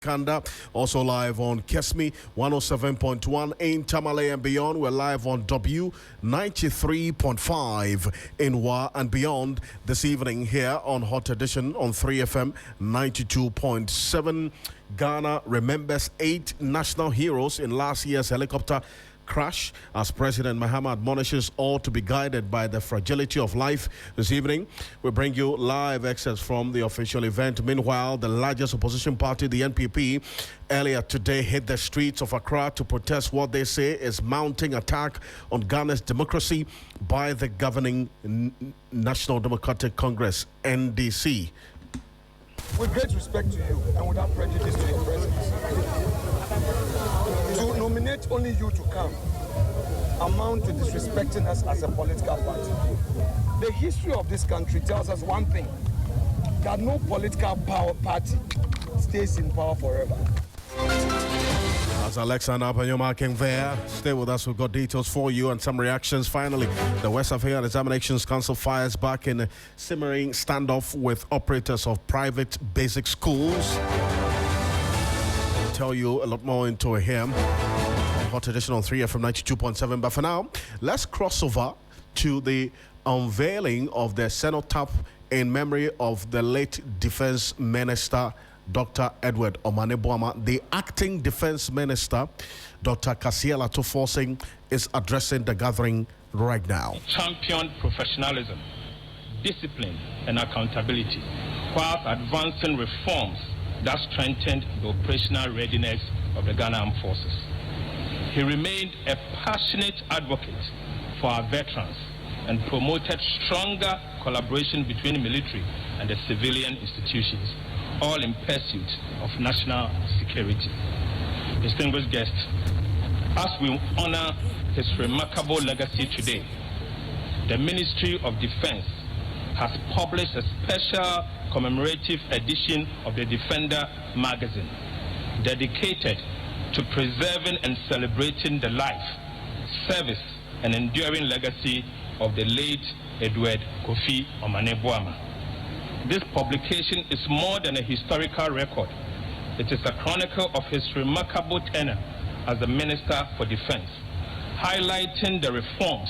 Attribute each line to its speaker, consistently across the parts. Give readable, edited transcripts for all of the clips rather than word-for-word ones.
Speaker 1: Kanda, also live on Kesmi 107.1 in Tamale and beyond. We're live on W 93.5 in Wa and beyond this evening here on Hot Edition on 3FM 92.7. Ghana remembers 8 national heroes in last year's helicopter crash as President Mahama admonishes all to be guided by the fragility of life. This evening, we bring you live excerpts from the official event. Meanwhile, the largest opposition party, the NPP, earlier today hit the streets of Accra to protest what they say is mounting attack on Ghana's democracy by the governing National Democratic Congress, NDC.
Speaker 2: With great respect to you and without prejudice to your presence, to nominate only you to come amount to disrespecting us as a political party. The history of this country tells us one thing, that no political party stays in power forever.
Speaker 1: As Alexander Apanyoma came there, stay with us. We've got details for you and some reactions. Finally, the West African Examinations Council fires back in a simmering standoff with operators of private basic schools. I'll tell you a lot more into here. Hot edition on 3FM 92.7. But for now, let's cross over to the unveiling of the cenotaph in memory of the late Defense Minister Dr. Edward Omane Boamah. The acting Defense Minister, Dr. Kasiel Atoforcing, is addressing the gathering right now.
Speaker 3: Championed professionalism, discipline, and accountability, whilst advancing reforms that strengthened the operational readiness of the Ghana Armed Forces. He remained a passionate advocate for our veterans and promoted stronger collaboration between military and the civilian institutions, all in pursuit of national security. Distinguished guests, as we honor his remarkable legacy today, the Ministry of Defense has published a special commemorative edition of the Defender magazine dedicated to preserving and celebrating the life, service, and enduring legacy of the late Edward Kofi Omane Boamah. This publication is more than a historical record. It is a chronicle of his remarkable tenure as the Minister for Defense, highlighting the reforms,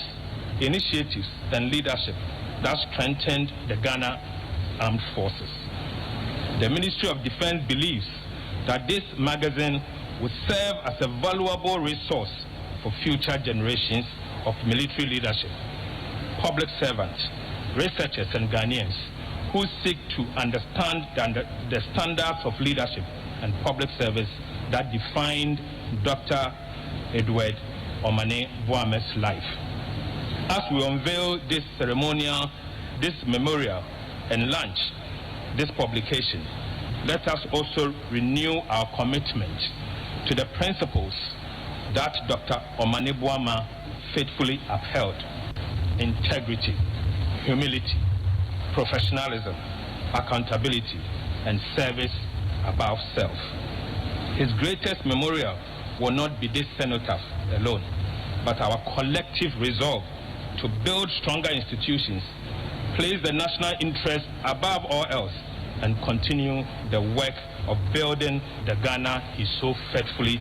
Speaker 3: initiatives, and leadership that strengthened the Ghana Armed Forces. The Ministry of Defense believes that this magazine will serve as a valuable resource for future generations of military leadership, public servants, researchers, and Ghanaians who seek to understand the standards of leadership and public service that defined Dr. Edward Omane Boamah's life. As we unveil this memorial, and launch this publication, let us also renew our commitment to the principles that Dr. Omane Boamah faithfully upheld: integrity, humility, professionalism, accountability, and service above self. His greatest memorial will not be this cenotaph alone, but our collective resolve to build stronger institutions, place the national interest above all else, and continue the work of building the Ghana he so faithfully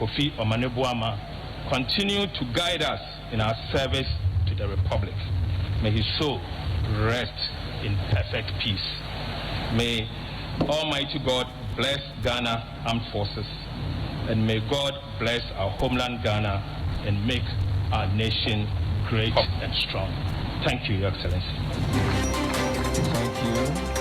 Speaker 3: Kofi Omanebuama continue to guide us in our service to the Republic. May his soul rest in perfect peace. May Almighty God bless Ghana Armed Forces, and may God bless our homeland Ghana and make our nation great and strong. Thank you, Your Excellency.
Speaker 4: Thank you.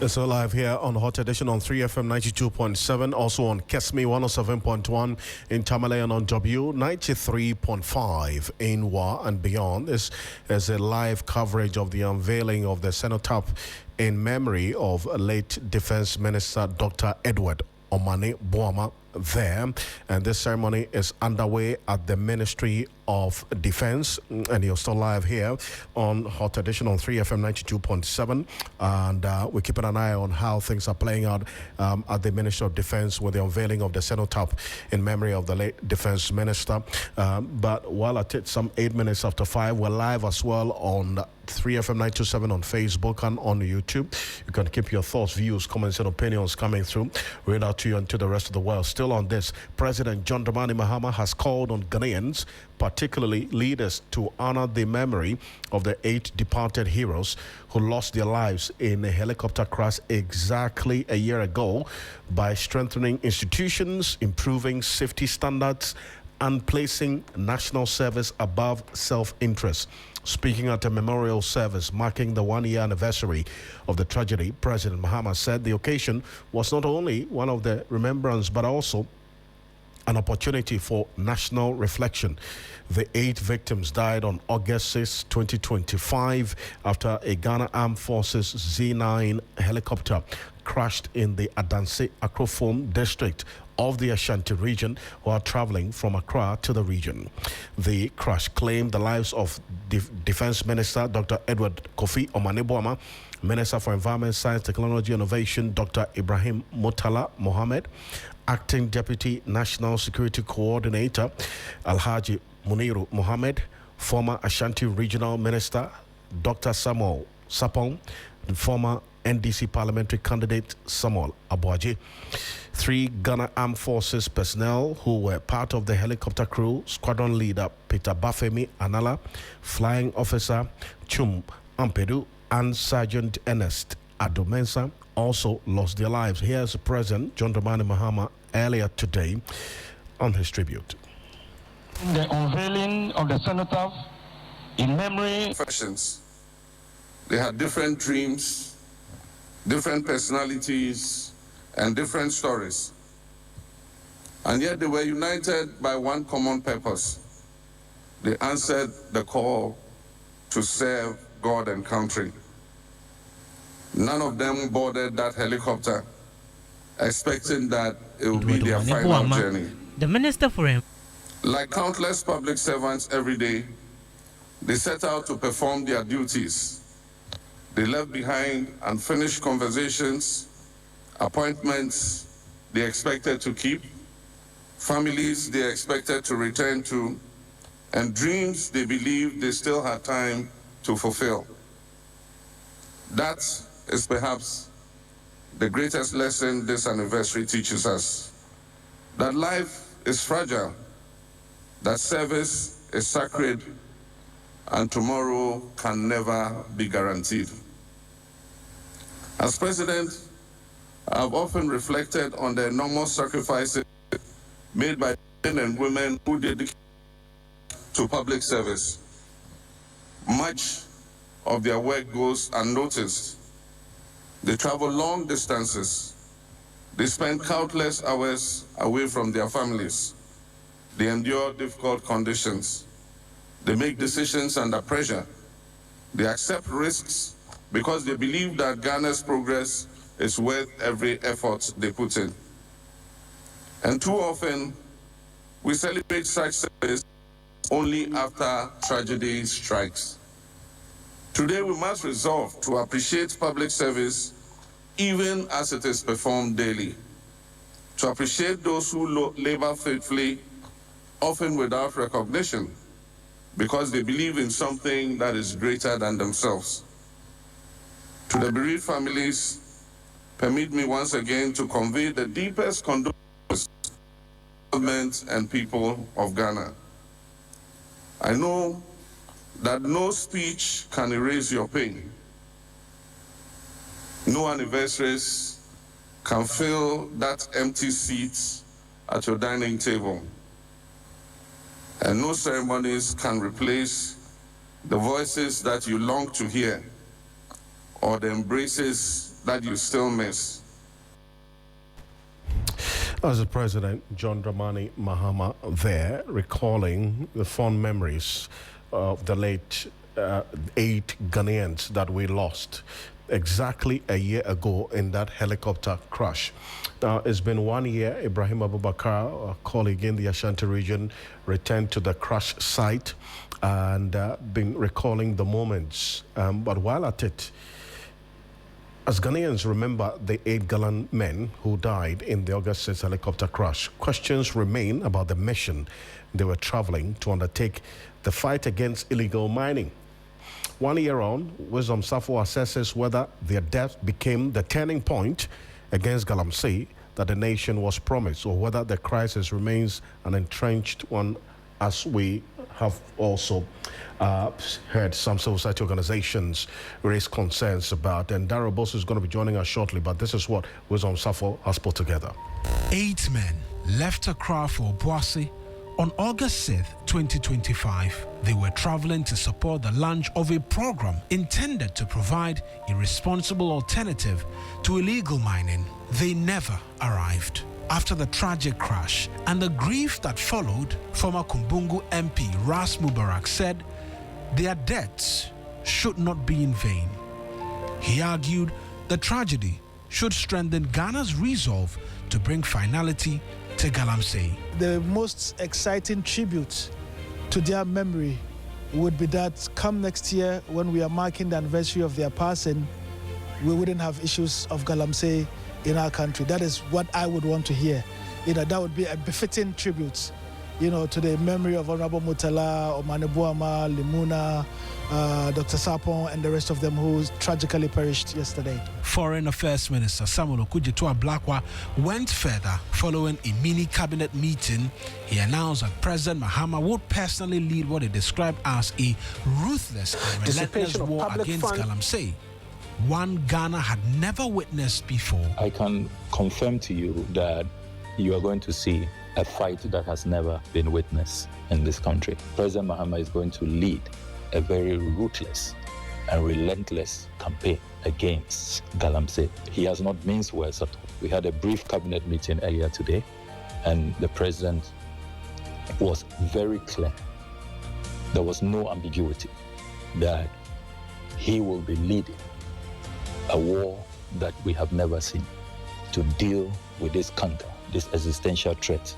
Speaker 1: It's all live here on Hot Edition on 3FM 92.7, also on Kesmi 107.1 in Tamale and on W 93.5 in Wa and beyond. This is a live coverage of the unveiling of the cenotaph in memory of late Defense Minister Dr. Edward Omanebuama there, and this ceremony is underway at the Ministry of Defense, and you're still live here on Hot Edition on 3FM 92.7, and we're keeping an eye on how things are playing out at the Ministry of Defense with the unveiling of the cenotaph in memory of the late Defense Minister. But while it's some 8 minutes after 5, we're live as well on 3FM 927 on Facebook and on YouTube. You can keep your thoughts, views, comments, and opinions coming through. Read out to you and to the rest of the world. Still on this, President John Dramani Mahama has called on Ghanaians, particularly leaders, to honor the memory of the 8 departed heroes who lost their lives in a helicopter crash exactly a year ago by strengthening institutions, improving safety standards, and placing national service above self-interest. Speaking at a memorial service marking the 1-year anniversary of the tragedy, President Mahama said the occasion was not only one of the remembrance but also an opportunity for national reflection. The 8 victims died on August 6, 2025 after a Ghana Armed Forces Z9 helicopter crashed in the Adanse Accra district of the Ashanti region while traveling from Accra to the region. The crash claimed the lives of Defense Minister Dr. Edward Kofi Omanebuama, Minister for Environment, Science, Technology, and Innovation Dr. Ibrahim Murtala Mohammed, Acting Deputy National Security Coordinator Alhaji Muniru Mohammed, former Ashanti Regional Minister Dr. Samuel Sapong, and former NDC parliamentary candidate Samuel Abuaji. 3 Ghana Armed Forces personnel who were part of the helicopter crew, squadron leader Peter Bafemi Anala, flying officer Chum Ampedu, and Sergeant Ernest Adomensa also lost their lives. Here's President John Dramani Mahama earlier today on his tribute.
Speaker 4: The unveiling of the cenotaph in memory.
Speaker 5: Professions. They had different dreams, different personalities, and different stories. And yet they were united by one common purpose. They answered the call to serve God and country. None of them boarded that helicopter expecting that it would be their final journey.
Speaker 6: The Minister for him.
Speaker 5: Like countless public servants every day, they set out to perform their duties. They left behind unfinished conversations, appointments they expected to keep, families they expected to return to, and dreams they believed they still had time to fulfill. That is perhaps the greatest lesson this anniversary teaches us, that life is fragile, that service is sacred, and tomorrow can never be guaranteed. As president, I've often reflected on the enormous sacrifices made by men and women who dedicate to public service. Much of their work goes unnoticed. They travel long distances. They spend countless hours away from their families. They endure difficult conditions. They make decisions under pressure. They accept risks because they believe that Ghana's progress is worth every effort they put in. And too often, we celebrate such service only after tragedy strikes. Today, we must resolve to appreciate public service even as it is performed daily, to appreciate those who labor faithfully, often without recognition, because they believe in something that is greater than themselves. To the bereaved families, permit me once again to convey the deepest condolences to the government and people of Ghana. I know that no speech can erase your pain. No anniversaries can fill that empty seat at your dining table. And no ceremonies can replace the voices that you long to hear or the embraces that you still miss.
Speaker 1: As the President John Dramani Mahama there, recalling the fond memories of the late 8 Ghanaians that we lost exactly a year ago in that helicopter crash. Now, it's been 1 year. Ibrahim Abubakar, a colleague in the Ashanti region, returned to the crash site and been recalling the moments. But while at it, as Ghanaians remember the 8 gallant men who died in the August 6 helicopter crash, questions remain about the mission they were traveling to undertake, the fight against illegal mining. 1 year on, Wisdom Safo assesses whether their death became the turning point against Galamsey that the nation was promised, or whether the crisis remains an entrenched one, as we have also heard some civil society organizations raise concerns about. And Darryl Boss is going to be joining us shortly, but this is what Wisdom Safo has put together.
Speaker 6: 8 men left Accra for Boise on August 6th, 2025. They were traveling to support the launch of a program intended to provide a responsible alternative to illegal mining. They never arrived. After the tragic crash and the grief that followed, former Kumbungu MP Ras Mubarak said their deaths should not be in vain. He argued the tragedy should strengthen Ghana's resolve to bring finality to Galamsey.
Speaker 7: The most exciting tribute to their memory would be that come next year, when we are marking the anniversary of their passing, we wouldn't have issues of Galamsey in our country. That is what I would want to hear. That would be a befitting tribute, to the memory of Honorable Mutala, Omane Buama, Limuna, Dr. Sapon, and the rest of them who tragically perished yesterday.
Speaker 6: Foreign Affairs Minister Samuel Okudzeto Ablakwa went further. Following a mini cabinet meeting, he announced that President Mahama would personally lead what he described as a ruthless and relentless war against Galamsey, one Ghana had never witnessed before.
Speaker 8: I can confirm to you that you are going to see a fight that has never been witnessed in this country. President Mahama is going to lead a very ruthless and relentless campaign against Galamsey. He has not minced words at all. We had a brief cabinet meeting earlier today, and the president was very clear. There was no ambiguity that he will be leading a war that we have never seen to deal with this canker, this existential threat,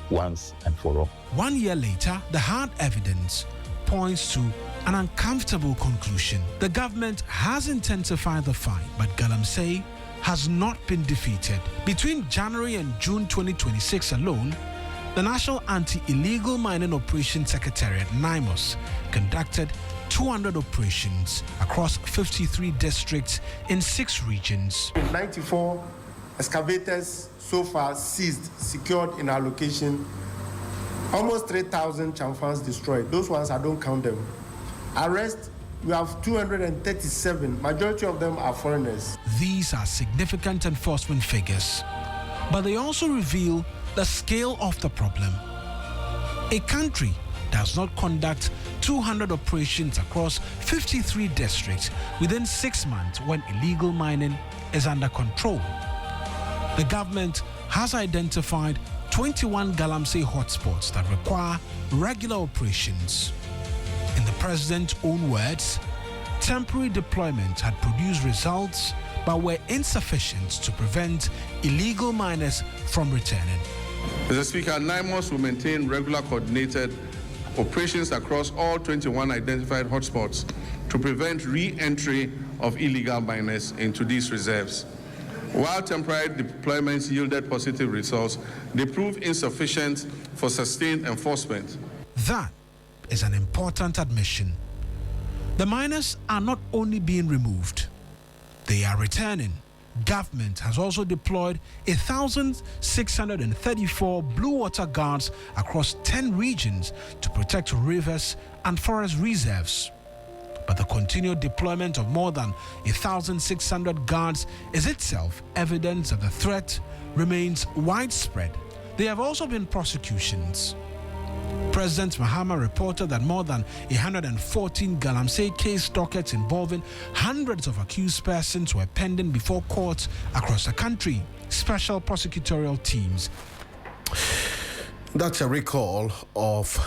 Speaker 8: once and for all.
Speaker 6: 1 year later, the hard evidence points to an uncomfortable conclusion. The government has intensified the fight, but Galamsey has not been defeated. Between January and June 2026 alone, the National Anti-Illegal Mining Operations Secretariat, NIMOS, conducted 200 operations across 53 districts in 6 regions.
Speaker 9: 94 excavators so far seized, secured in our location. Almost 3,000 chamfans destroyed. Those ones, I don't count them. Arrest, we have 237. Majority of them are foreigners.
Speaker 6: These are significant enforcement figures, but they also reveal the scale of the problem. A country does not conduct 200 operations across 53 districts within 6 months when illegal mining is under control. The government has identified 21 Galamsey hotspots that require regular operations. In the president's own words, temporary deployment had produced results but were insufficient to prevent illegal miners from returning.
Speaker 5: Mr. Speaker, NIMOS will maintain regular coordinated operations across all 21 identified hotspots to prevent re-entry of illegal miners into these reserves. While temporary deployments yielded positive results, they proved insufficient for sustained enforcement.
Speaker 6: That is an important admission. The miners are not only being removed, they are returning. Government has also deployed 1,634 blue water guards across 10 regions to protect rivers and forest reserves. But the continued deployment of more than 1,600 guards is itself evidence that the threat remains widespread. There have also been prosecutions. President Mahama reported that more than 114 Galamsey case dockets involving hundreds of accused persons were pending before courts across the country. Special prosecutorial teams.
Speaker 1: That's a recall of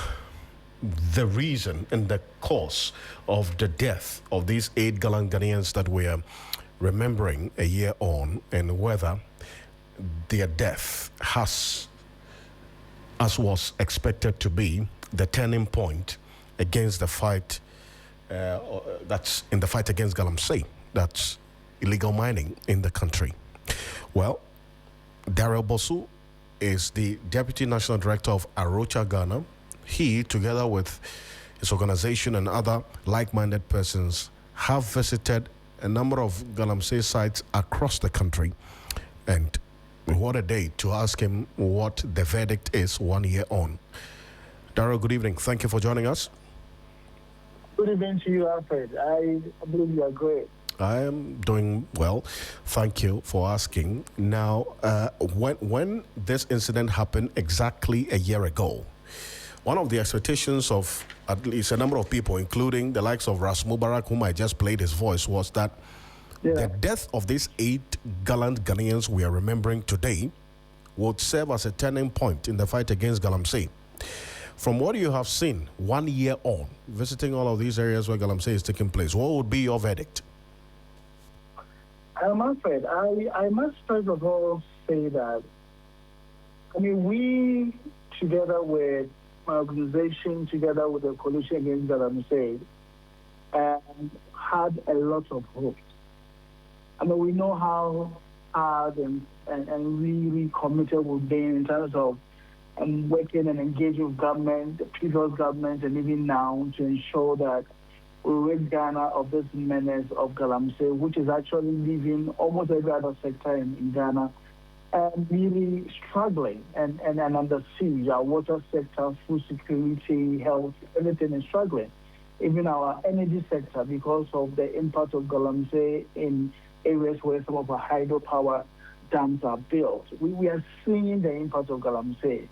Speaker 1: the reason and the cause of the death of these 8 gallant Ghanaians that we are remembering a year on, and whether their death has, as was expected to be, the turning point against the fight that's in the fight against Galamsey, that's illegal mining in the country. Well, Daryl Bosu is the Deputy National Director of Arocha, Ghana. He, together with his organization and other like-minded persons, have visited a number of Galamsey sites across the country, and what a day to ask him what the verdict is 1 year on. Daryl, good evening. Thank you for joining us.
Speaker 10: Good evening to you, Alfred. I believe you are great.
Speaker 1: I am doing well. Thank you for asking. Now, when this incident happened exactly a year ago, one of the expectations of at least a number of people, including the likes of Ras Mubarak, whom I just played his voice, was that the death of these 8 gallant Ghanaians we are remembering today would serve as a turning point in the fight against Galamsey. From what you have seen 1 year on, visiting all of these areas where Galamsey is taking place, what would be your verdict?
Speaker 10: I'm afraid I must first of all say that, we, together with my organization, together with the coalition against Galamsey, had a lot of hope. We know how hard and really committed we've been in terms of working and engaging with government, the previous government, and even now to ensure that we rid Ghana of this menace of Galamsey, which is actually leaving almost every other sector in Ghana really struggling and under siege. Our water sector, food security, health, everything is struggling. Even our energy sector, because of the impact of Galamsey in areas where some of our hydropower dams are built. We are seeing the impact of Galamsey.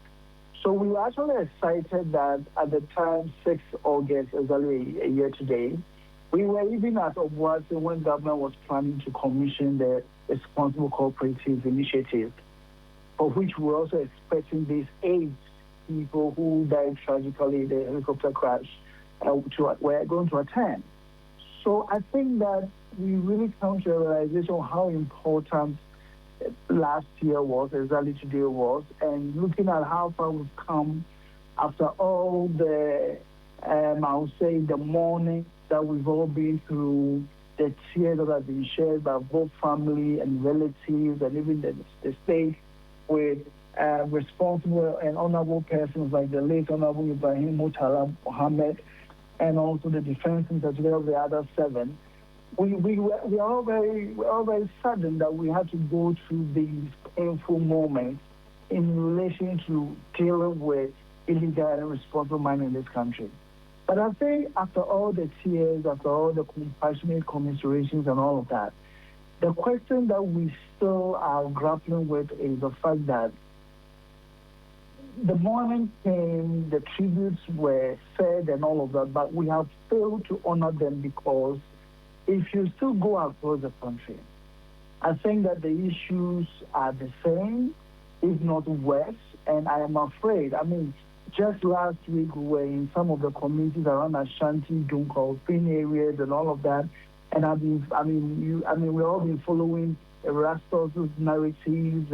Speaker 10: So we were actually excited that at the time, 6 August, exactly a year today, we were even at Obuasi when government was planning to commission the Responsible Cooperative Initiative, for which we're also expecting these 8 people who died tragically in the helicopter crash we're going to attend. So I think that we really come to a realization of how important last year was, exactly today was, and looking at how far we've come after all the, I would say, the mourning that we've all been through, the tears that have been shared by both family and relatives, and even the state with responsible and honorable persons like the late Honorable Ibrahim Murtala Mohammed, and also the defense together with the other 7. We are all very saddened that we had to go through these painful moments in relation to dealing with illegal and irresponsible mining in this country. But I think after all the tears, after all the compassionate commiserations and all of that, the question that we still are grappling with is the fact that the morning came, the tributes were said and all of that, but we have failed to honor them because if you still go across the country, I think that the issues are the same, if not worse, and I am afraid, just last week we were in some of the communities around Ashanti, Dunkel, Pin areas and all of that, and we've all been following Erastus's narratives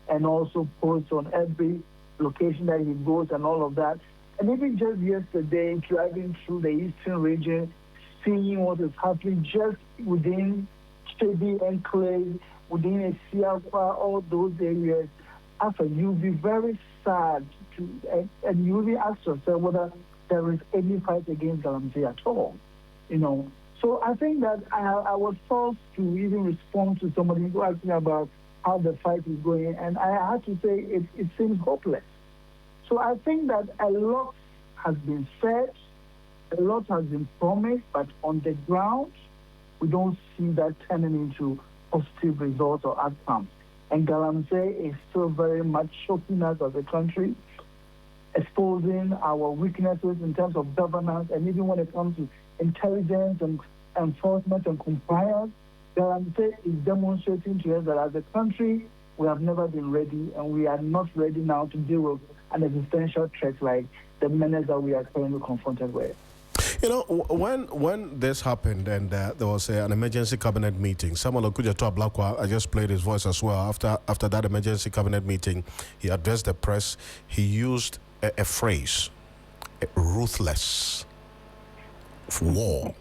Speaker 10: and also posts on every location that he goes and all of that. And even just yesterday, driving through the eastern region, seeing what is happening just within Chebi Enclave, within Esiafa, all those areas, after you'll be very sad and you'll be asked yourself whether there is any fight against Galamsey at all. So So I think that I was forced to even respond to somebody who asked me about how the fight is going, and I had to say it seems hopeless. So I think that a lot has been said, a lot has been promised, but on the ground, we don't see that turning into positive results or outcomes. And Galamsey is still very much shocking us as a country, exposing our weaknesses in terms of governance, and even when it comes to intelligence and enforcement and compliance. Galamsey is demonstrating to us that as a country, we have never been ready, and we are not ready now to deal with an existential threat like the menace that we are currently confronted with.
Speaker 1: You know, when this happened and there was an emergency cabinet meeting, Samuel Okujato Ablakwa, I just played his voice as well. After that emergency cabinet meeting, he addressed the press. He used a phrase, ruthless war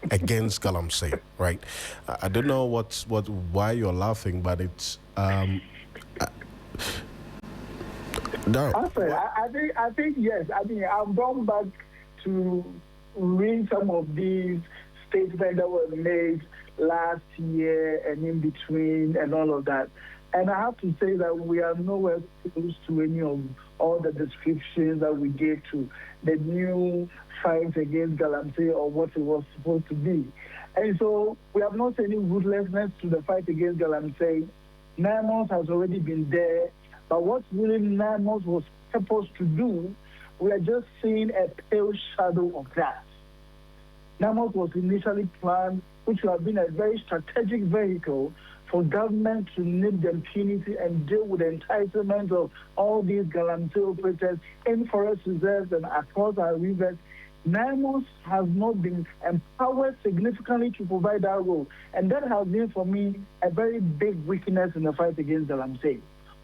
Speaker 1: against Galamsey, right? I don't know why you're laughing, but it's no.
Speaker 10: I think yes. I mean, I've gone back to read some of these statements that were made last year and in between and all of that. And I have to say that we are nowhere close to any of all the descriptions that we gave to the new fight against Galamsey or what it was supposed to be. And so we have not seen any ruthlessness to the fight against Galamsey. 9 months has already been there, but what really 9 months was supposed to do, we are just seeing a pale shadow of that. 9 months was initially planned, which would have been a very strategic vehicle for government to nip the impunity and deal with the entitlement of all these Galamsey operators in forest reserves and across our rivers. 9 months has not been empowered significantly to provide that role. And that has been, for me, a very big weakness in the fight against Galamsey.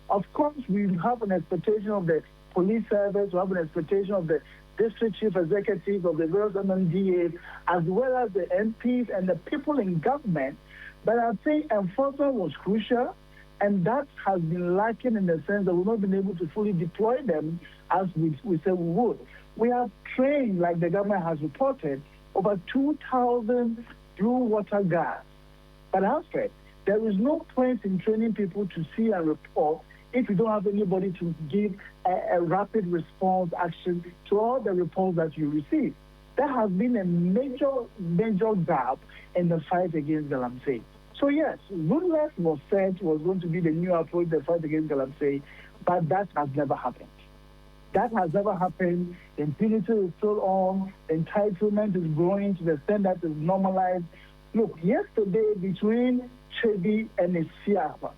Speaker 10: Of course, we have an expectation of the police service, we have an expectation of the district chief executives of the various MMDAs, as well as the MPs and the people in government. But I think enforcement was crucial, and that has been lacking in the sense that we've not been able to fully deploy them as we said we would. We have trained, like the government has reported, over 2,000 blue water guards. But Alfred, there is no point in training people to see and report if you don't have anybody to give a rapid response action to all the reports that you receive. That has been a major gap in the fight against Galamsey. So yes, ruthless was said was going to be the new approach to the fight against Galamsey, but that has never happened. That has never happened. The impunity is still on. The entitlement is growing to the extent that is normalized. Look, yesterday between Chebi and Esiapa,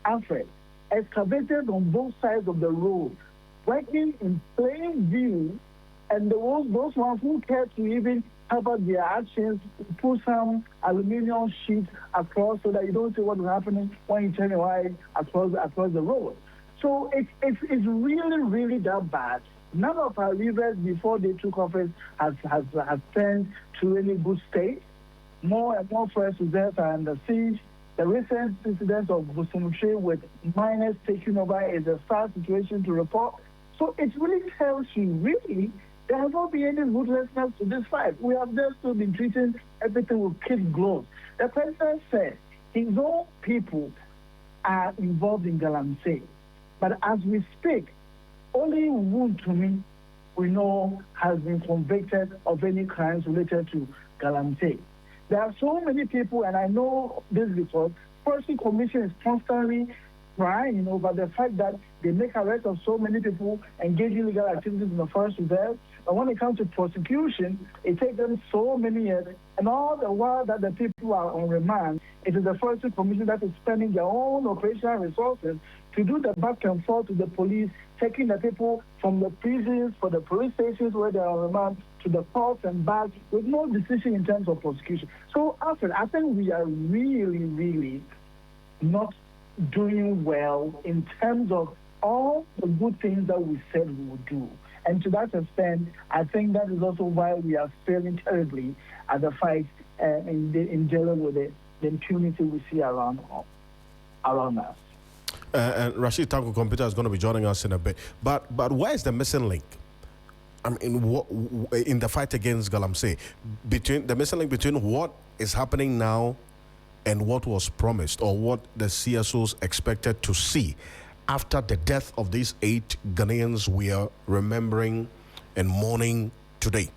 Speaker 10: Alfred, excavators on both sides of the road, working in plain view, and those ones who care to even cover their actions, put some aluminum sheets across so that you don't see what's happening when you turn your eye across the road. So it's really, really that bad. None of our rivers before they took office has turned to any good state. More and more forest reserves are under siege. The recent incidents of Busumutri with miners taking over is a sad situation to report. So it really tells you, really, there has not been any ruthlessness to this fight. We have just still been treating everything with kid gloves. The president said his own people are involved in Galamsey. But as we speak, only one to me we know has been convicted of any crimes related to Galamsey. There are so many people, and I know this because Forestry Commission is constantly crying over the fact that they make arrests of so many people engaging in illegal activities in the forest reserve. But when it comes to prosecution, it takes them so many years. And all the while that the people are on remand, it is the Forestry Commission that is spending their own operational resources to do the back and forth to the police, taking the people from the prisons for the police stations where they are on remand to the courts and back with no decision in terms of prosecution. So, Alfred, I think we are really, really not doing well in terms of all the good things that we said we would do. And to that extent, I think that is also why we are failing terribly at the fight in dealing with the impunity we see around us.
Speaker 1: And Rashid Tanko Computer is going to be joining us in a bit. But where is the missing link? I mean, in the fight against Galamsey, between the missing link between what is happening now and what was promised, or what the CSOs expected to see after the death of these 8 Ghanaians we are remembering and mourning today?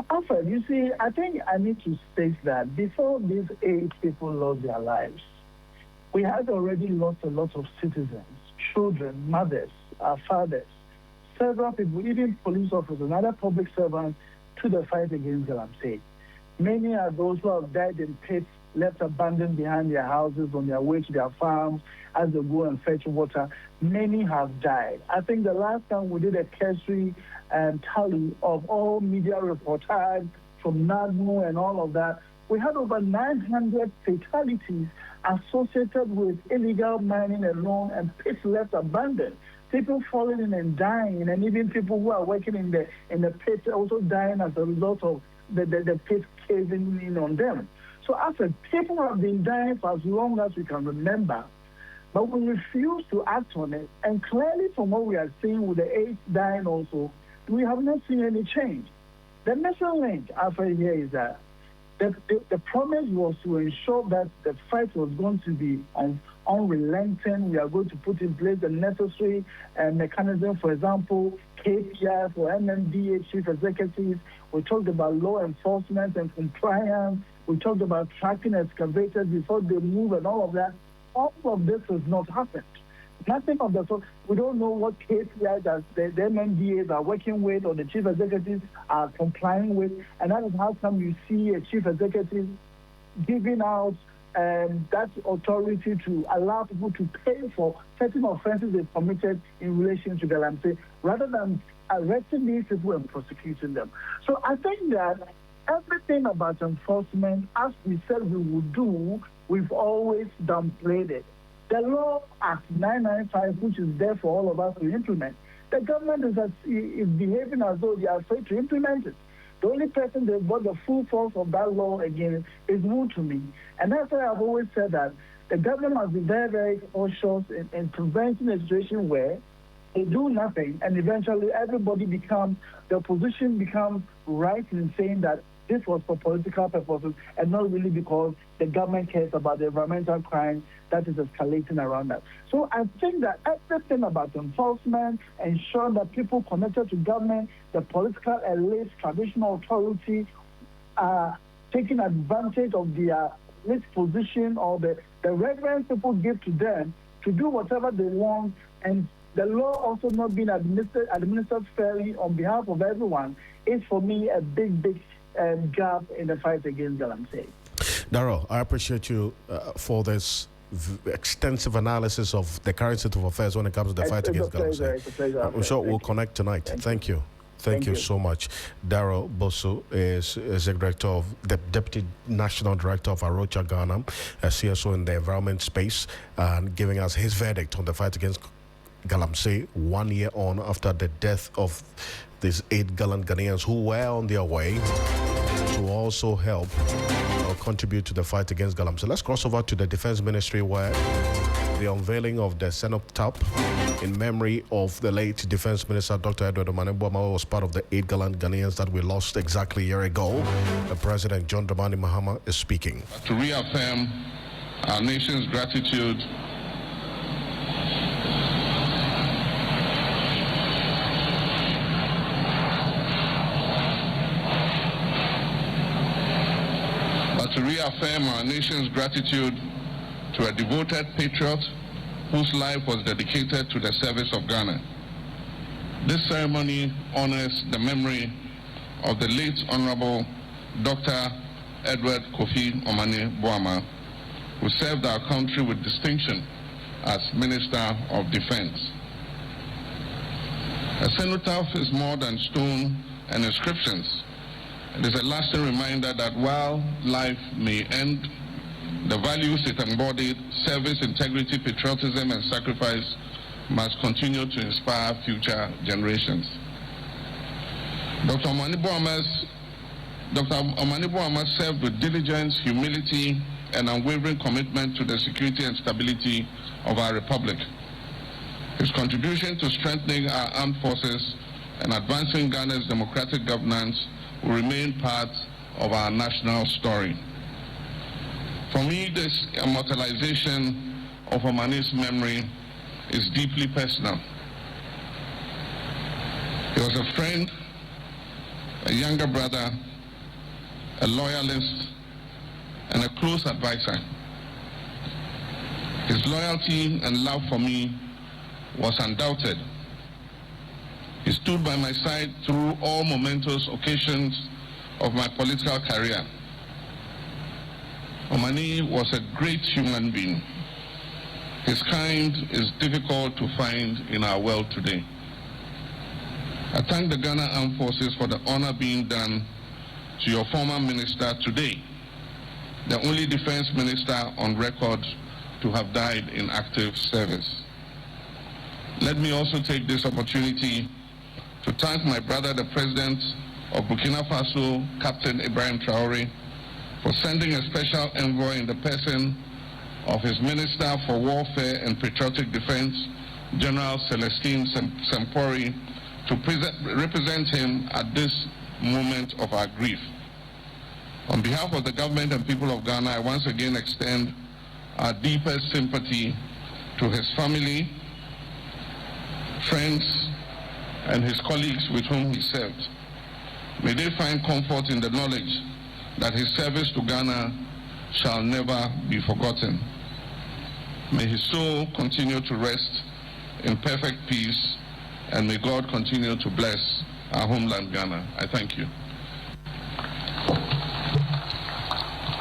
Speaker 10: Alfred, you see, I think I need to state that before these 8 people lost their lives, we had already lost a lot of citizens, children, mothers, fathers, several people, even police officers and other public servants, to the fight against Galamsey. Many are those who have died in pits, left abandoned behind their houses on their way to their farms as they go and fetch water. Many have died. I think the last time we did a cursory tally of all media reportage from NADMO and all of that, we had over 900 fatalities associated with illegal mining alone and pits left abandoned. People falling in and dying, and even people who are working in the pit also dying as a result of the pit caving in on them. So after people have been dying for as long as we can remember, but we refuse to act on it. And clearly from what we are seeing with the 8 dying also, we have not seen any change. The missing link after here is that the promise was to ensure that the fight was going to be unrelenting. We are going to put in place the necessary mechanism, for example, KPI for MMDA chief executives. We talked about law enforcement and compliance. We talked about tracking excavators before they move and all of that. All of this has not happened. Nothing of the sort. We don't know what KPIs that the MMDAs are working with or the chief executives are complying with. And that is how come you see a chief executive giving out that authority to allow people to pay for certain offenses they've committed in relation to Galamsey, rather than arresting these people and prosecuting them. So I think that everything about enforcement, as we said we would do, we've always downplayed it. The law Act 995, which is there for all of us to implement, the government is behaving as though they are afraid to implement it. The only person that got the full force of that law again is new to me. And that's why I've always said that the government must be very, very cautious in preventing a situation where they do nothing and eventually the opposition becomes right in saying that this was for political purposes and not really because the government cares about the environmental crime that is escalating around that. So I think that everything about enforcement, ensuring that people connected to government, the political elites, traditional authority, are taking advantage of their elite position or the reverence people give to them to do whatever they want, and the law also not being administered fairly on behalf of everyone, is for me a big gap in the fight against Galamsey.
Speaker 1: Darrell, I appreciate you for this extensive analysis of the current state of affairs when it comes to the fight against Galamsey. I'm sure we'll connect tonight. Thank you. Thank you so much. Darrell Bosu is the Deputy National Director of Arocha Ghana, a CSO in the environment space, and giving us his verdict on the fight against Galamsey 1 year on after the death of these 8 gallant Ghanaians who were on their way to also help or contribute to the fight against Galamsey. Let's cross over to the Defense Ministry, where the unveiling of the cenotaph in memory of the late Defense Minister Dr. Edward Omane-Boamah was part of the 8 gallant Ghanaians that we lost exactly a year ago. The President John Dramani Mahama is speaking.
Speaker 5: To reaffirm our nation's gratitude to a devoted patriot whose life was dedicated to the service of Ghana. This ceremony honors the memory of the late Honorable Dr. Edward Kofi Omane-Boamah, who served our country with distinction as Minister of Defense. A cenotaph is more than stone and inscriptions. It is a lasting reminder that while life may end, the values it embodied, service, integrity, patriotism, and sacrifice, must continue to inspire future generations. Dr. Omane-Boamah served with diligence, humility, and unwavering commitment to the security and stability of our republic. His contribution to strengthening our armed forces and advancing Ghana's democratic governance will remain part of our national story. For me, this immortalization of Omani's memory is deeply personal. He was a friend, a younger brother, a loyalist, and a close advisor. His loyalty and love for me was undoubted. He stood by my side through all momentous occasions of my political career. Omani was a great human being. His kind is difficult to find in our world today. I thank the Ghana Armed Forces for the honor being done to your former minister today, the only defense minister on record to have died in active service. Let me also take this opportunity to thank my brother, the President of Burkina Faso, Captain Ibrahim Traore, for sending a special envoy in the person of his Minister for Warfare and Patriotic Defense, General Celestine Sempori, to represent him at this moment of our grief. On behalf of the government and people of Ghana, I once again extend our deepest sympathy to his family, friends, and his colleagues with whom he served. May they find comfort in the knowledge that his service to Ghana shall never be forgotten. May his soul continue to rest in perfect peace, and may God continue to bless our homeland, Ghana. I thank you.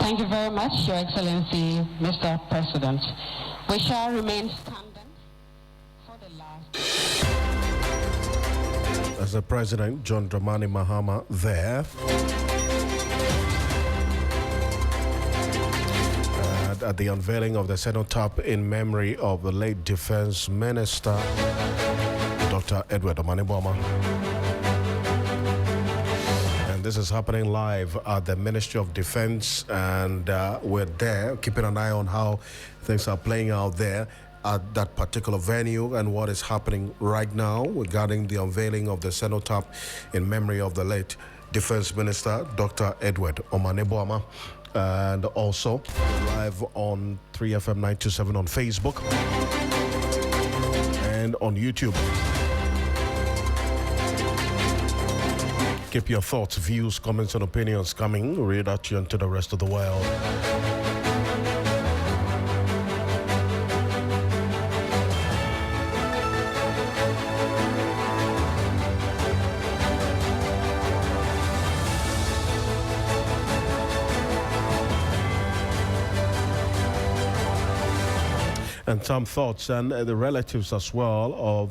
Speaker 11: Thank you very much, Your Excellency, Mr. President. We shall remain standing for the last.
Speaker 1: As the President, John Dramani Mahama, there. At the unveiling of the cenotaph in memory of the late Defense Minister, Dr. Edward Omani-Boamah. And this is happening live at the Ministry of Defense, and we're there keeping an eye on how things are playing out there at that particular venue and what is happening right now regarding the unveiling of the cenotaph in memory of the late Defense Minister, Dr. Edward Omani-Boamah. And also live on 3FM 927 on Facebook and on YouTube. Keep your thoughts, views, comments, and opinions coming. Read out to you and to the rest of the world. And some thoughts and the relatives as well of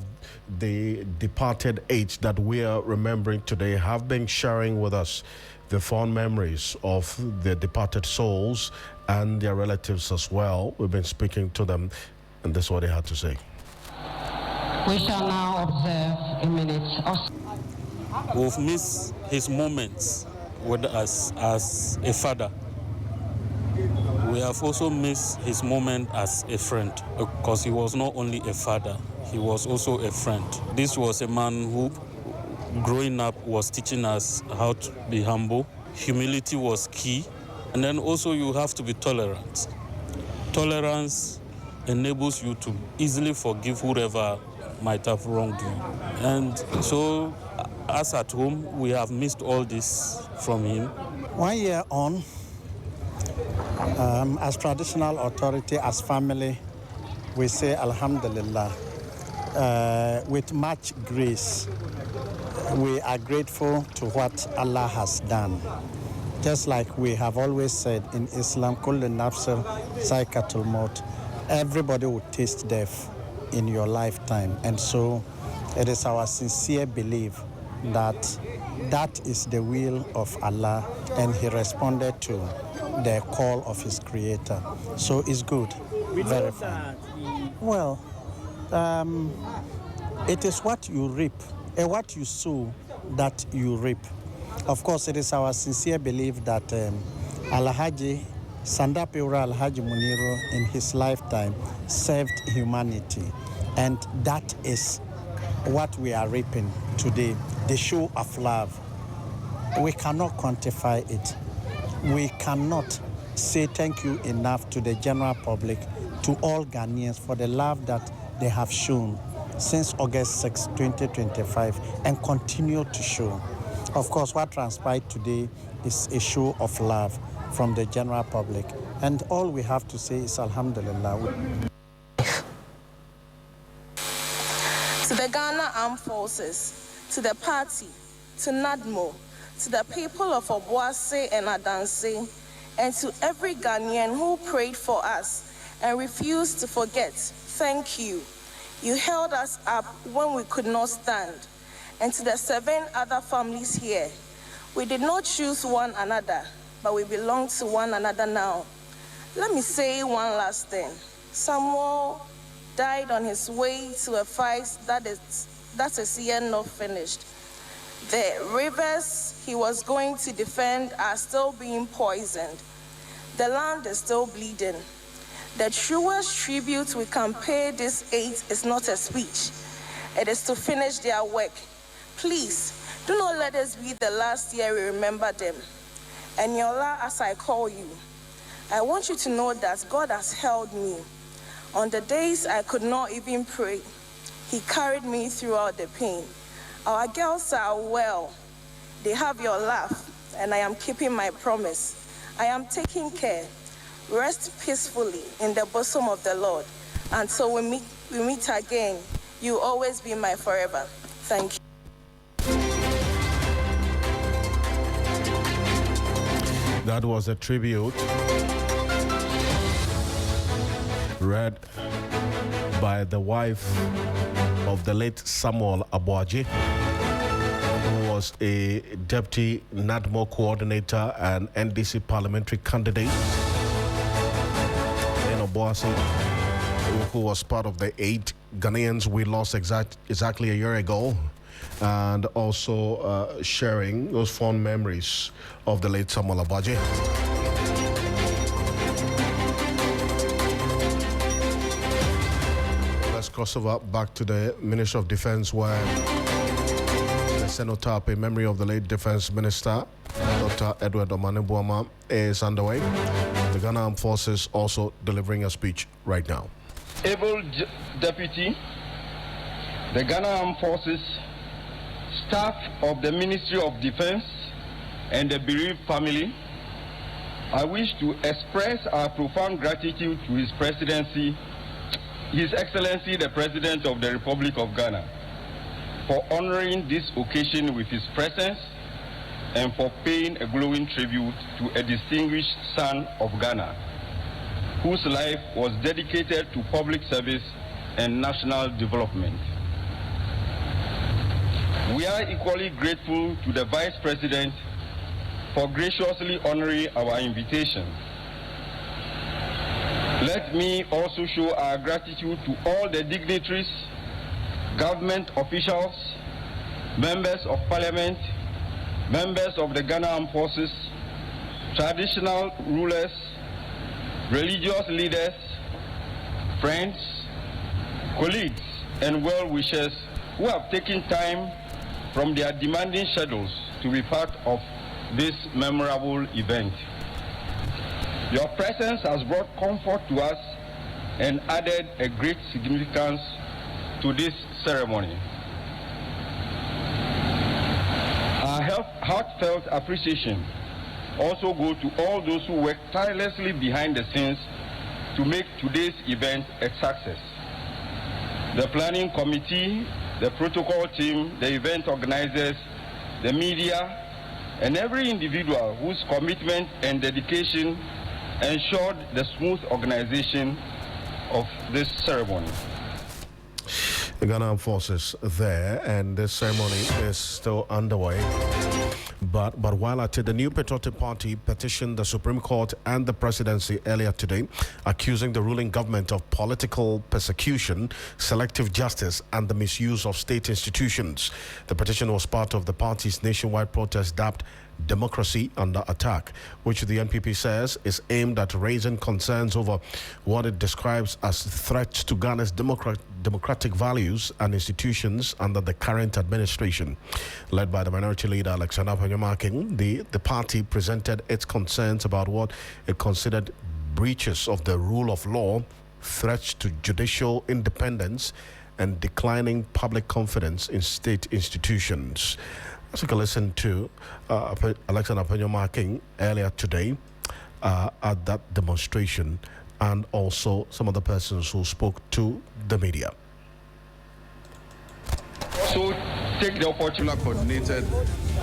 Speaker 1: the departed eight that we are remembering today have been sharing with us the fond memories of the departed souls and their relatives as well. We've been speaking to them, and this is what they had to say.
Speaker 11: We shall now observe a minute of...
Speaker 12: We've missed his moments with us as a father. We have also missed his moment as a friend, because he was not only a father, he was also a friend. This was a man who, growing up, was teaching us how to be humble. Humility was key. And then also you have to be tolerant. Tolerance enables you to easily forgive whoever might have wronged you. And so, as at home, we have missed all this from him.
Speaker 13: 1 year on, as traditional authority, as family, we say Alhamdulillah. With much grace, we are grateful to what Allah has done. Just like we have always said in Islam, Kullu nafsin zaikatul maut, everybody will taste death in your lifetime. And so it is our sincere belief that that is the will of Allah, and he responded to the call of his creator. So it's good, very fine. Well, it is what you reap, what you sow that you reap. Of course, it is our sincere belief that Alhaji Sandapeura Alhaji Muniru in his lifetime served humanity, and that is what we are reaping today, the show of love, we cannot quantify it. We cannot say thank you enough to the general public, to all Ghanaians for the love that they have shown since August 6, 2025, and continue to show. Of course, what transpired today is a show of love from the general public, and all we have to say is Alhamdulillah.
Speaker 14: To the Ghana Armed Forces, to the party, to NADMO, to the people of Obuasi and Adanse, and to every Ghanaian who prayed for us and refused to forget, thank you. You held us up when we could not stand. And to the 7 other families here, we did not choose one another, but we belong to one another now. Let me say one last thing. Samuel died on his way to a fight that is yet not finished. The rivers he was going to defend are still being poisoned. The land is still bleeding. The truest tribute we can pay this aid is not a speech. It is to finish their work. Please, do not let us be the last year we remember them. And Yola, as I call you, I want you to know that God has held me. On the days I could not even pray, He carried me throughout the pain. Our girls are well. They have your laugh, and I am keeping my promise. I am taking care. Rest peacefully in the bosom of the Lord. Until we meet again, you will always be my forever. Thank you.
Speaker 1: That was a tribute read by the wife of the late Samuel Abuaji, who was a deputy NADMO coordinator and NDC parliamentary candidate in Obuasi, who was part of the 8 Ghanaians we lost exactly a year ago, and also sharing those fond memories of the late Samuel Abuaji. Let's cross over back to the Ministry of Defense, where the cenotaph in memory of the late Defense Minister, Dr. Edward Omane-Boamah, is underway. The Ghana Armed Forces also delivering a speech right now.
Speaker 3: Able Deputy, the Ghana Armed Forces, staff of the Ministry of Defense, and the bereaved family, I wish to express our profound gratitude to His Presidency, His Excellency the President of the Republic of Ghana, for honoring this occasion with his presence and for paying a glowing tribute to a distinguished son of Ghana, whose life was dedicated to public service and national development. We are equally grateful to the Vice President for graciously honoring our invitation. Let me also show our gratitude to all the dignitaries, government officials, members of parliament, members of the Ghana Armed Forces, traditional rulers, religious leaders, friends, colleagues, and well-wishers who have taken time from their demanding schedules to be part of this memorable event. Your presence has brought comfort to us and added a great significance to this ceremony. Our heartfelt appreciation also goes to all those who work tirelessly behind the scenes to make today's event a success. The planning committee, the protocol team, the event organizers, the media, and every individual whose commitment and dedication ensured the smooth organization of this ceremony.
Speaker 1: The Ghana Armed Forces there, and this ceremony is still underway. But while at it, the New Patriotic Party petitioned the Supreme Court and the presidency earlier today, accusing the ruling government of political persecution, selective justice, and the misuse of state institutions. The petition was part of the party's nationwide protest dubbed Democracy Under Attack, which the NPP says is aimed at raising concerns over what it describes as threats to Ghana's democratic values and institutions under the current administration. Led by the minority leader Alexander Panyamaking, the party presented its concerns about what it considered breaches of the rule of law, threats to judicial independence, and declining public confidence in state institutions. Let's take a listen to Alexander Panyamaking earlier today at that demonstration, and also some of the persons who spoke to the media.
Speaker 5: So take the opportunity coordinated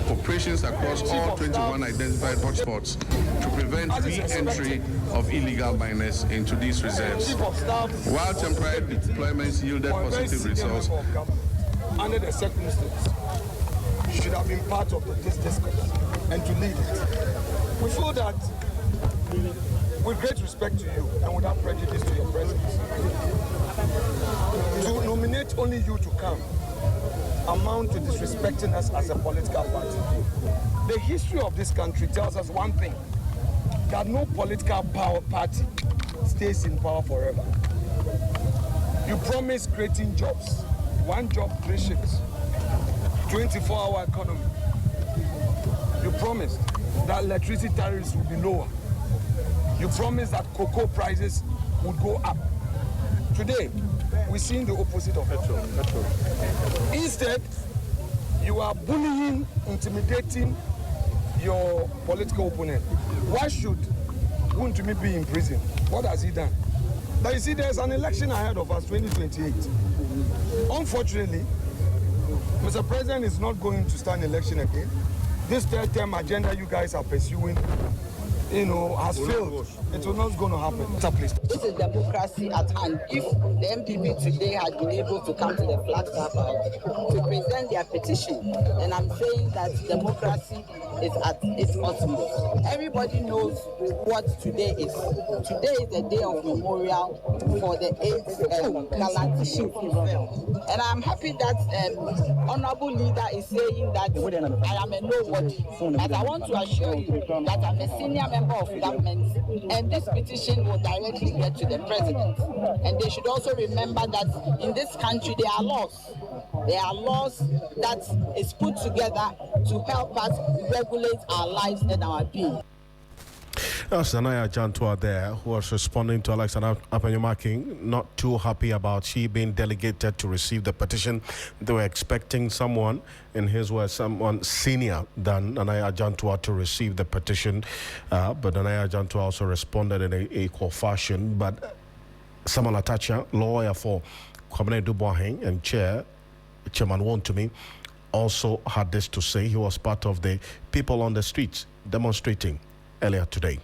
Speaker 5: operations across all 21 identified hotspots to prevent re-entry of illegal miners into these reserves. While temporary deployments yielded positive results,
Speaker 2: under the circumstances, you should have been part of this discourse and to lead it. We feel that, with great respect to you and without prejudice to your presence, to nominate only you to come amount to disrespecting us as a political party. The history of this country tells us one thing, that no political party stays in power forever. You promised creating jobs, one job, 3 shifts, 24-hour economy. You promised that electricity tariffs would be lower. You promised that cocoa prices would go up. Today, we're seeing the opposite of it. Instead, you are bullying, intimidating your political opponent. Why should Wuntumi be in prison? What has he done? But you see, there's an election ahead of us, 2028. Unfortunately, Mr. President is not going to stand election again. This third-term agenda you guys are pursuing, has failed. It was not going to happen. Please.
Speaker 15: This is democracy at hand. If the MPP today had been able to come to the Flagstaff House to present their petition, then I'm saying that democracy is at its utmost. Everybody knows what today is. Today is the day of memorial for the 8th gallant ship. And I'm happy that honorable leader is saying that I am a nobody. But I want to assure you that I'm a senior member of government, and this petition will directly get to the president. And they should also remember that in this country there are laws. There are laws that is put together to help us regulate our lives and our being.
Speaker 1: That's Nanaya Jantua there, who was responding to Alexander Panyamaking, not too happy about she being delegated to receive the petition. They were expecting someone, in his words, someone senior than Nanaya Jantua to receive the petition. But Nanaya Jantua also responded in an equal fashion. But Samuel Atacha, lawyer for Kwabena Duboaheng and Chairman Wontumi, also had this to say. He was part of the people on the streets demonstrating earlier today.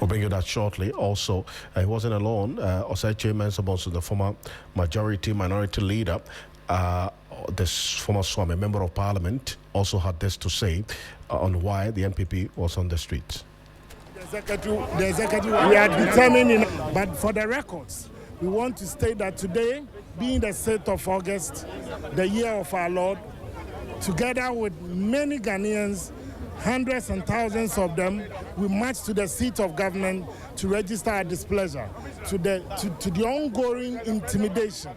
Speaker 1: We'll bring you that shortly. Also, he wasn't alone. Osei Mensah, the former minority leader, this former Swami, member of parliament, also had this to say on why the NPP was on the streets.
Speaker 16: The executive, we are determining, but for the records, we want to state that today, being the 6th of August, the year of our Lord, together with many Ghanaians, hundreds and thousands of them, we marched to the seat of government to register our displeasure to the ongoing intimidation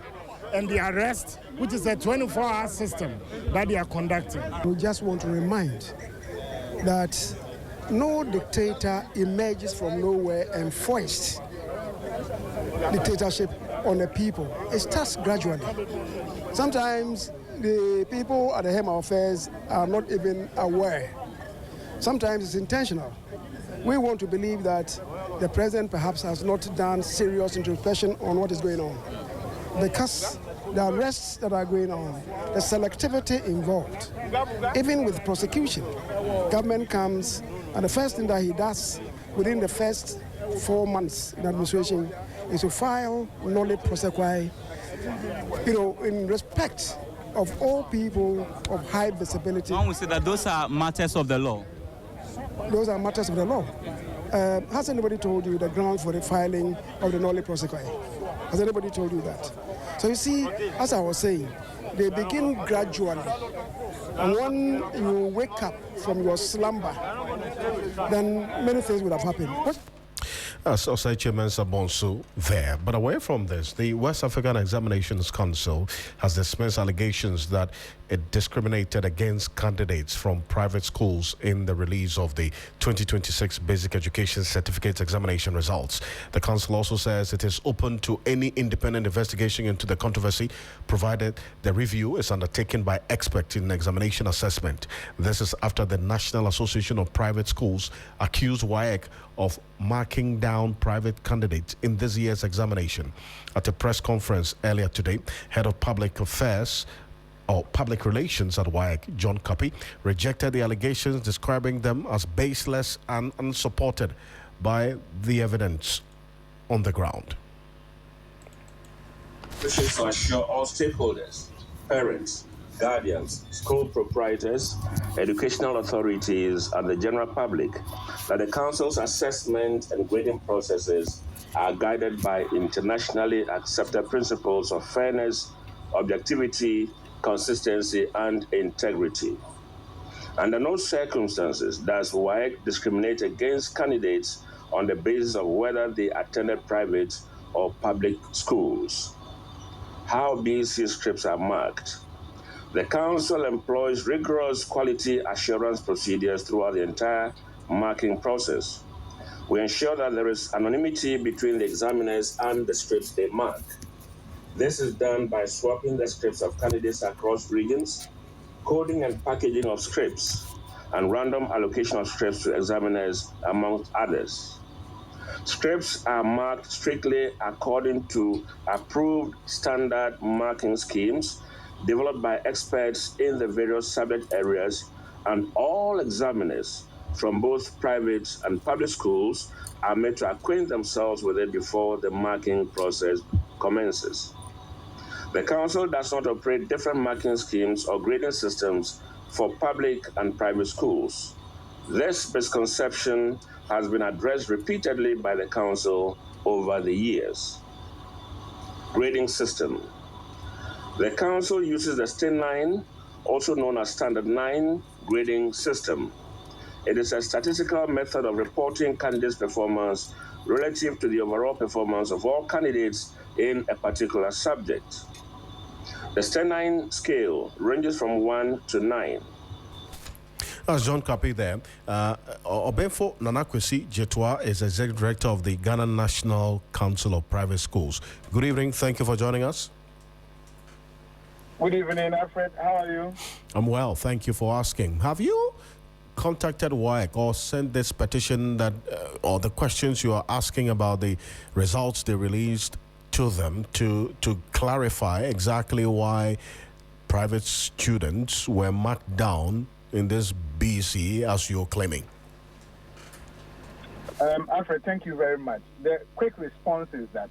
Speaker 16: and the arrest, which is a 24-hour system that they are conducting.
Speaker 17: We just want to remind that no dictator emerges from nowhere and foists dictatorship on the people. It starts gradually. Sometimes the people at the helm of affairs are not even aware. Sometimes it's intentional. We want to believe that the president perhaps has not done serious introspection on what is going on. Because the arrests that are going on, the selectivity involved, even with prosecution, government comes and the first thing that he does within the first 4 months in administration is to file nolle prosequi, in respect of all people of high visibility.
Speaker 18: One would say that those are matters of the law.
Speaker 17: Those are matters of the law. Has anybody told you the grounds for the filing of the nolle prosequi? Has anybody told you that? So you see, as I was saying, they begin gradually. And when you wake up from your slumber, then many things would have happened.
Speaker 1: Osei Chairman Sabonso there. But away from this, the West African Examinations Council has dismissed allegations that it discriminated against candidates from private schools in the release of the 2026 Basic Education Certificate examination results. The council also says it is open to any independent investigation into the controversy, provided the review is undertaken by experts in examination assessment. This is after the National Association of Private Schools accused WAEC of marking down private candidates in this year's examination. At a press conference earlier today, Head of Public Affairs or Public Relations at WAEC, John Kapi, rejected the allegations, describing them as baseless and unsupported by the evidence on the ground.
Speaker 19: Wishes to assure all stakeholders, parents, guardians, school proprietors, educational authorities, and the general public that the Council's assessment and grading processes are guided by internationally accepted principles of fairness, objectivity, consistency, and integrity. Under no circumstances does WAEC discriminate against candidates on the basis of whether they attended private or public schools. How BC scripts are marked. The Council employs rigorous quality assurance procedures throughout the entire marking process. We ensure that there is anonymity between the examiners and the scripts they mark. This is done by swapping the scripts of candidates across regions, coding and packaging of scripts, and random allocation of scripts to examiners, amongst others. Scripts are marked strictly according to approved standard marking schemes developed by experts in the various subject areas, and all examiners from both private and public schools are made to acquaint themselves with it before the marking process commences. The Council does not operate different marking schemes or grading systems for public and private schools. This misconception has been addressed repeatedly by the Council over the years. Grading system. The Council uses the STIN 9, also known as Standard 9, grading system. It is a statistical method of reporting candidates' performance relative to the overall performance of all candidates in a particular subject. The STIN 9 scale ranges from 1 to 9.
Speaker 1: That's John Kapi there. Obenfo Nanakwesi Jetwa is Executive Director of the Ghana National Council of Private Schools. Good evening. Thank you for joining us.
Speaker 20: Good evening, Alfred. How are you?
Speaker 1: I'm well. Thank you for asking. Have you contacted WAEC or sent this petition that, or the questions you are asking about the results they released to them to clarify exactly why private students were marked down in this BC as you're claiming?
Speaker 20: Alfred, thank you very much. The quick response is that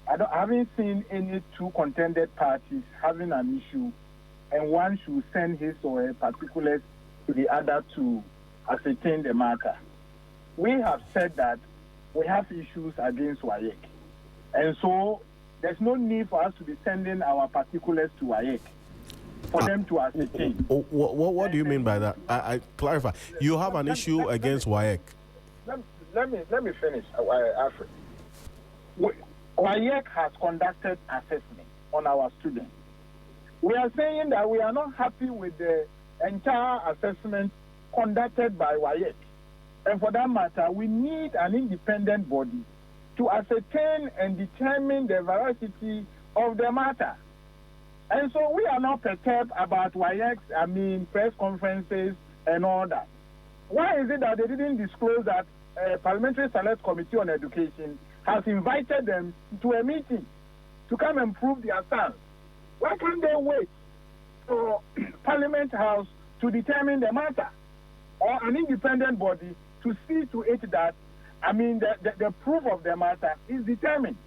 Speaker 20: I haven't seen any two contended parties having an issue, and one should send his or her particulars to the other to ascertain the matter. We have said that we have issues against WAEC, and so there's no need for us to be sending our particulars to WAEC for them to ascertain.
Speaker 1: What do you mean by that? I clarify. You have an issue against WAEC.
Speaker 20: Let me finish, Alfred. WAEC has conducted assessment on our students. We are saying that we are not happy with the entire assessment conducted by WAEC. And for that matter, we need an independent body to ascertain and determine the veracity of the matter. And so we are not perturbed about WAEC's, press conferences and all that. Why is it that they didn't disclose that Parliamentary Select Committee on Education has invited them to a meeting to come and prove their stance? Why can't they wait for Parliament House to determine the matter, or an independent body to see to it that, the proof of the matter is determined?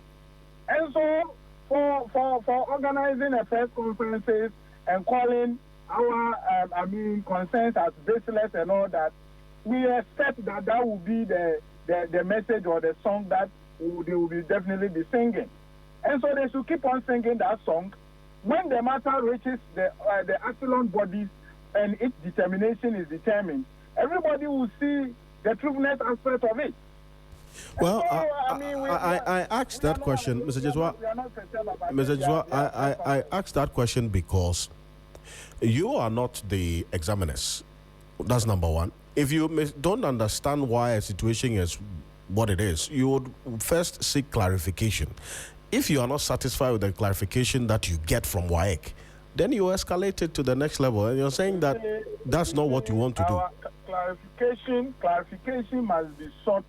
Speaker 20: And so for organizing a press conferences and calling our concerns as baseless and all that, we expect that will be the message or the song that they will be definitely be singing. And so they should keep on singing that song when the matter reaches the echelon bodies and its determination is determined, everybody will see the truthfulness aspect of it.
Speaker 1: Well, I asked that question, Mr. Jeswa. Mr. Jeswa, I asked that question because you are not the examiners. That's number one. If you don't understand why a situation is what it is, you would first seek clarification. If you are not satisfied with the clarification that you get from WAEC, then you escalate it to the next level, and you're saying that that's not what you want to do.
Speaker 20: Clarification must be sought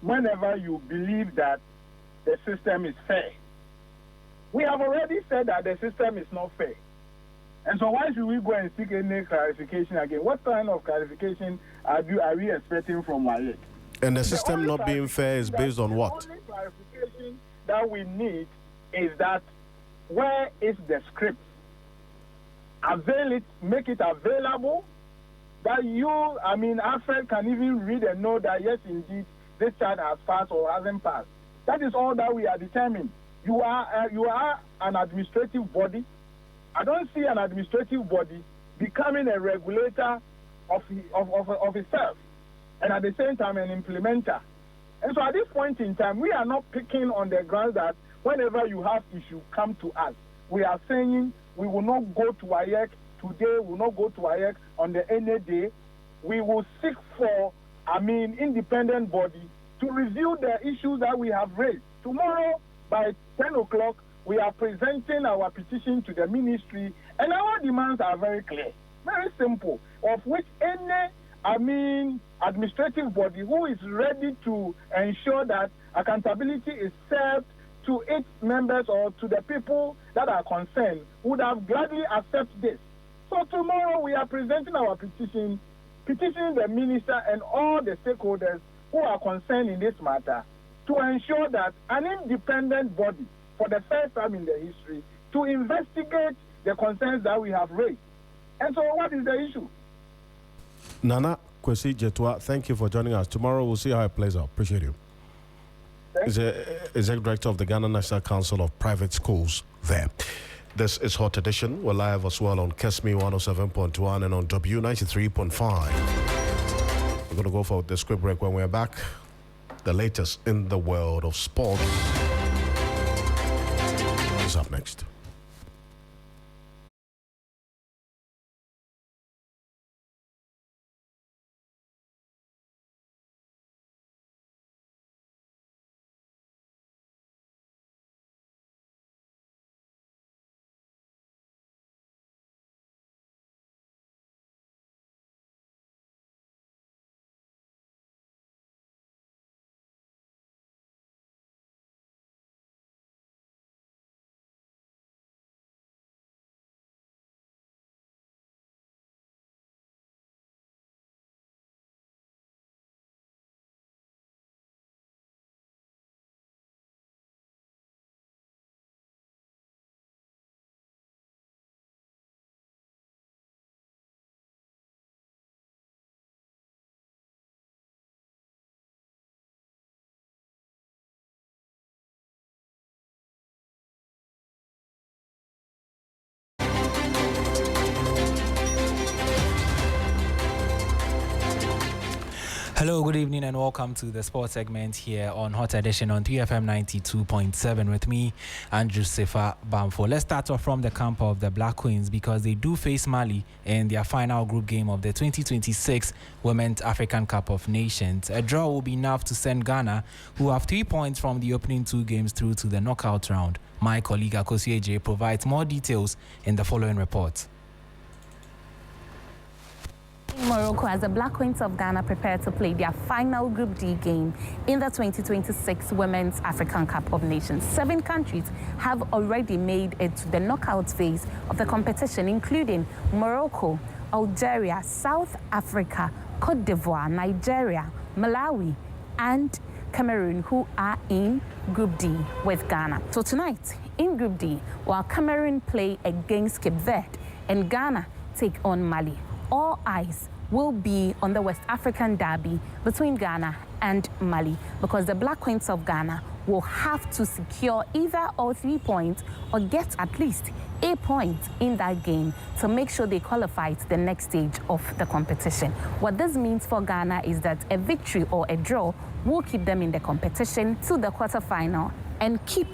Speaker 20: whenever you believe that the system is fair. We have already said that the system is not fair. And so why should we go and seek any clarification again? What kind of clarification are we expecting from WAEC?
Speaker 1: And the system not being fair is based on what?
Speaker 20: The only clarification that we need is that where is the script? Avail it, make it available, that Alfred can even read and know that yes, indeed, this child has passed or hasn't passed. That is all that we are determined. You are an administrative body. I don't see an administrative body becoming a regulator of itself, and at the same time an implementer. And so at this point in time, we are not picking on the grounds that whenever you have issue, come to us. We are saying we will not go to WAEC today, we will not go to WAEC on the any day. We will seek for, independent body to review the issues that we have raised. Tomorrow, by 10 o'clock, we are presenting our petition to the ministry, and our demands are very clear, very simple, of which any, administrative body who is ready to ensure that accountability is served to its members or to the people that are concerned would have gladly accepted this. So tomorrow we are presenting our petitioning the minister and all the stakeholders who are concerned in this matter to ensure that an independent body, for the first time in the history, to investigate the concerns that we have raised. And so what is the issue?
Speaker 1: Nana Kwesi Jetua, thank you for joining us. Tomorrow we'll see how it plays out. Appreciate you. Executive Director of the Ghana National Council of Private Schools there. This is Hot Edition. We're live as well on KESME 107.1 and on W93.5. We're going to go for the script break. When we're back, the latest in the world of sport is up next.
Speaker 21: Hello, good evening and welcome to the sports segment here on Hot Edition on 3FM 92.7 with me, Andrew Sefa Bamfo. Let's start off from the camp of the Black Queens because they do face Mali in their final group game of the 2026 Women's African Cup of Nations. A draw will be enough to send Ghana, who have 3 points from the opening 2 games, through to the knockout round. My colleague Akosi Eje provides more details in the following report.
Speaker 22: In Morocco, as the Black Queens of Ghana prepare to play their final Group D game in the 2026 Women's African Cup of Nations. 7 countries have already made it to the knockout phase of the competition, including Morocco, Algeria, South Africa, Cote d'Ivoire, Nigeria, Malawi, and Cameroon, who are in Group D with Ghana. So tonight, in Group D, while Cameroon play against Cape Verde and Ghana take on Mali, all eyes will be on the West African derby between Ghana and Mali, because the Black Queens of Ghana will have to secure either all 3 points or get at least a point in that game to make sure they qualify to the next stage of the competition. What this means for Ghana is that a victory or a draw will keep them in the competition to the quarterfinal and keep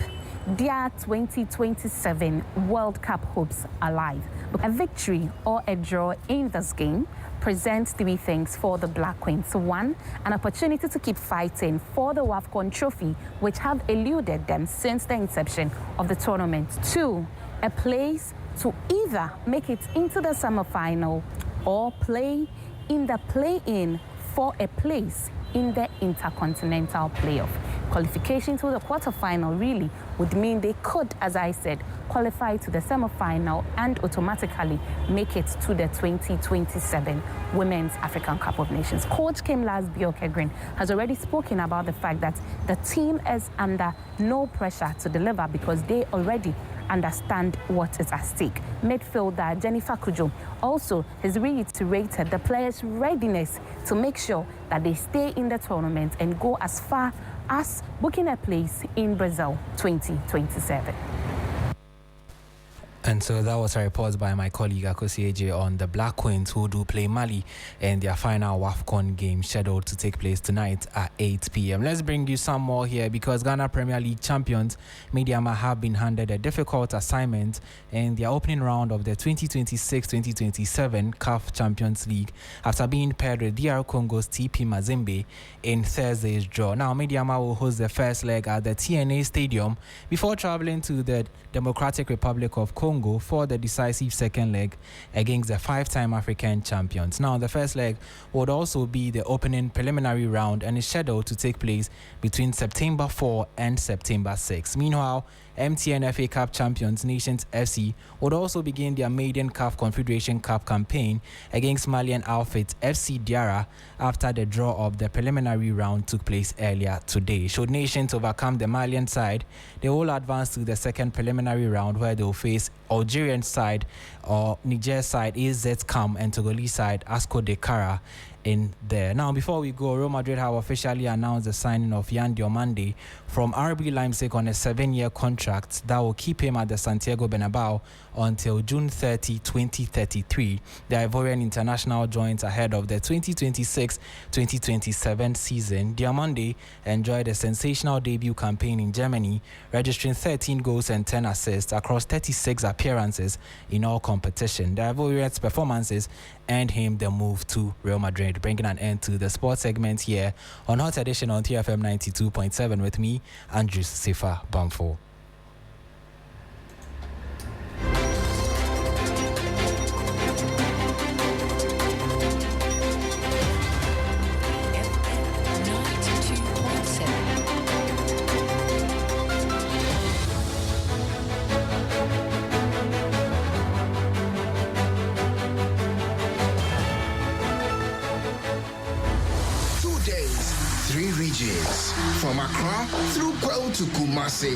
Speaker 22: their 2027 World Cup hopes alive. A victory or a draw in this game presents three things for the Black Queens. One, an opportunity to keep fighting for the WAFCON trophy, which have eluded them since the inception of the tournament. Two, a place to either make it into the semi-final or play in the play-in for a place in the intercontinental playoff. Qualification to the quarterfinal really would mean they could, as I said, qualify to the semi-final and automatically make it to the 2027 Women's African Cup of Nations. Coach Kimlas Bjorkegren has already spoken about the fact that the team is under no pressure to deliver because they already understand what is at stake. Midfielder Jennifer Kujo also has reiterated the players' readiness to make sure that they stay in the tournament and go as far as booking a place in Brazil 2027.
Speaker 21: And so that was a report by my colleague Akosi AJ on the Black Queens, who do play Mali in their final WAFCON game scheduled to take place tonight at 8 p.m. Let's bring you some more here because Ghana Premier League champions Mediama have been handed a difficult assignment in their opening round of the 2026-2027 CAF Champions League after being paired with DR Congo's TP Mazembe in Thursday's draw. Now, Mediama will host the first leg at the TNA Stadium before traveling to the Democratic Republic of Congo for the decisive second leg against the five-time African champions. Now, the first leg would also be the opening preliminary round and is scheduled to take place between September 4 and September 6. Meanwhile, MTN FA Cup champions Nations FC would also begin their maiden CAF Confederation Cup campaign against Malian outfit FC Diarra after the draw of the preliminary round took place earlier today. Should Nations overcome the Malian side, they will advance to the second preliminary round where they will face Algerian side or Niger side AZ Cam and Togolese side Asco de Cara in there. Now, before we go, Real Madrid have officially announced the signing of Yan Diomande from RB Leipzig on a 7-year contract that will keep him at the Santiago Bernabeu until June 30, 2033. The Ivorian international joins ahead of the 2026-2027 season. Diomande enjoyed a sensational debut campaign in Germany, registering 13 goals and 10 assists across 36 appearances in all competition. The Ivorian's performances earned him the move to Real Madrid, bringing an end to the sports segment here on Hot Edition on 3FM 92.7 with me, Andrew Sifa Bamfo.
Speaker 4: From Accra through Pearl to Kumasi.